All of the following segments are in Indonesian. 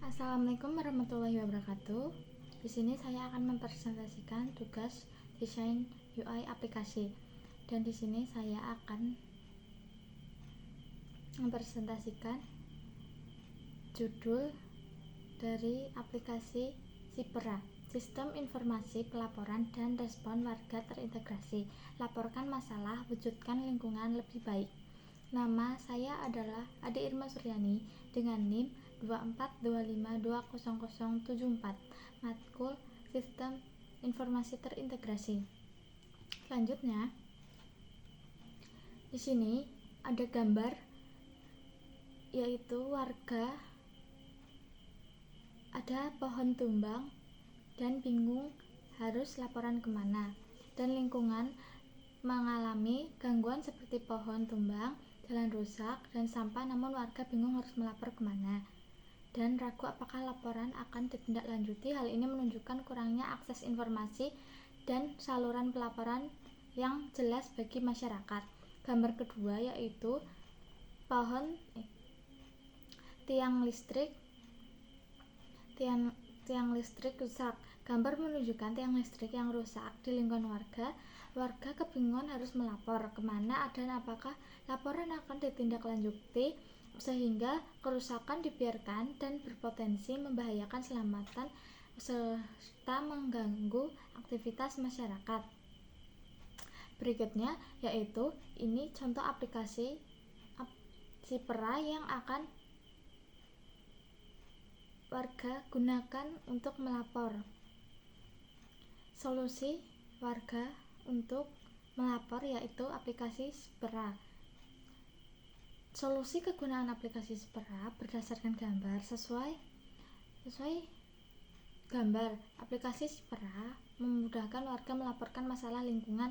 Assalamualaikum warahmatullahi wabarakatuh. Di sini saya akan mempresentasikan tugas desain UI aplikasi. Dan di sini saya akan mempresentasikan judul dari aplikasi SIPERA, Sistem Informasi Pelaporan dan Respon Warga Terintegrasi. Laporkan masalah, wujudkan lingkungan lebih baik. Nama saya adalah Ade Irma Suryani dengan NIM 242520074. Matkul Sistem Informasi Terintegrasi. Selanjutnya, di sini ada gambar yaitu warga, ada pohon tumbang dan bingung harus laporan kemana, dan lingkungan mengalami gangguan seperti pohon tumbang, jalan rusak, dan sampah, namun warga bingung harus melapor kemana dan ragu apakah laporan akan ditindaklanjuti. Hal ini menunjukkan kurangnya akses informasi dan saluran pelaporan yang jelas bagi masyarakat. Gambar kedua yaitu tiang listrik rusak. Gambar menunjukkan tiang listrik yang rusak di lingkungan warga. Warga kebingungan harus melapor kemana dan apakah laporan akan ditindaklanjuti, sehingga kerusakan dibiarkan dan berpotensi membahayakan keselamatan serta mengganggu aktivitas masyarakat. Berikutnya yaitu ini contoh aplikasi SIPERA yang akan warga gunakan untuk melapor. Solusi warga untuk melapor yaitu aplikasi SIPERA. Solusi kegunaan aplikasi SIPERA berdasarkan gambar. Sesuai gambar, aplikasi SIPERA memudahkan warga melaporkan masalah lingkungan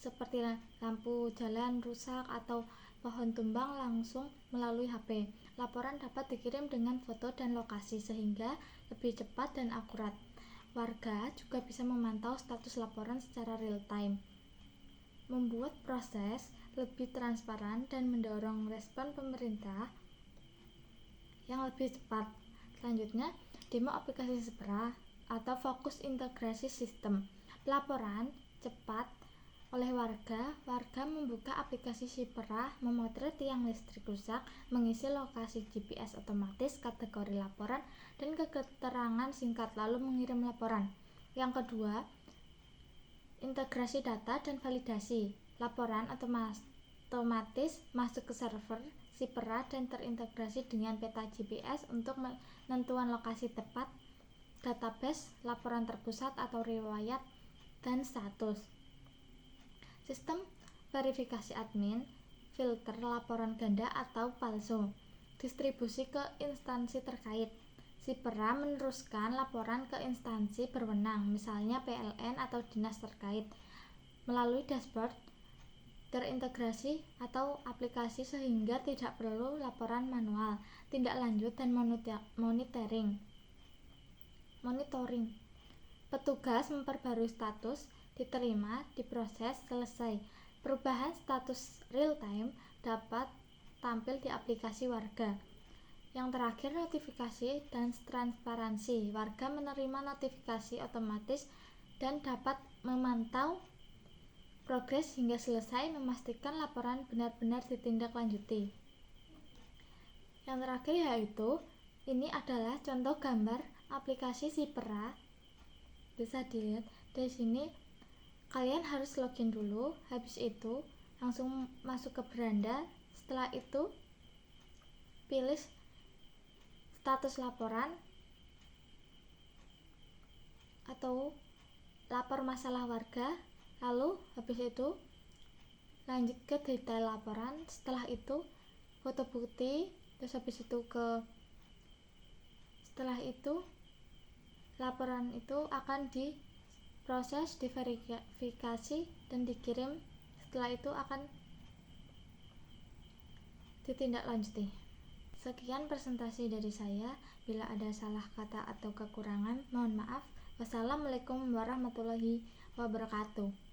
seperti lampu jalan rusak atau pohon tumbang langsung melalui HP. Laporan dapat dikirim dengan foto dan lokasi sehingga lebih cepat dan akurat. Warga juga bisa memantau status laporan secara real time, membuat proses lebih transparan dan mendorong respon pemerintah yang lebih cepat. Selanjutnya, demo aplikasi SIPERA atau fokus integrasi sistem. Pelaporan cepat oleh warga membuka aplikasi SIPERA, memotret tiang listrik rusak, mengisi lokasi GPS otomatis, kategori laporan, dan keterangan singkat, lalu mengirim laporan. Yang kedua, integrasi data dan validasi. Laporan otomatis masuk ke server SIPERA dan terintegrasi dengan peta GPS untuk penentuan lokasi tepat, database laporan terpusat atau riwayat, dan status. Sistem verifikasi admin, filter laporan ganda atau palsu, distribusi ke instansi terkait. SIPERA meneruskan laporan ke instansi berwenang, misalnya PLN atau dinas terkait, melalui dashboard terintegrasi atau aplikasi sehingga tidak perlu laporan manual. Tindak lanjut dan monitoring. Petugas memperbarui status, diterima, diproses, selesai. Perubahan status real time dapat tampil di aplikasi warga. Yang terakhir, notifikasi dan transparansi. Warga menerima notifikasi otomatis dan dapat memantau progres hingga selesai, memastikan laporan benar-benar ditindaklanjuti. Yang terakhir yaitu ini adalah contoh gambar aplikasi SIPERA. Bisa dilihat dari sini. Kalian harus login dulu, habis itu langsung masuk ke beranda. Setelah itu pilih status laporan atau lapor masalah warga, lalu habis itu lanjut ke detail laporan. Setelah itu foto bukti, terus habis itu setelah itu laporan itu akan diproses, diverifikasi, dan dikirim. Setelah itu akan ditindaklanjuti. Sekian presentasi dari saya. Bila ada salah kata atau kekurangan, mohon maaf. Wassalamualaikum warahmatullahi wabarakatuh.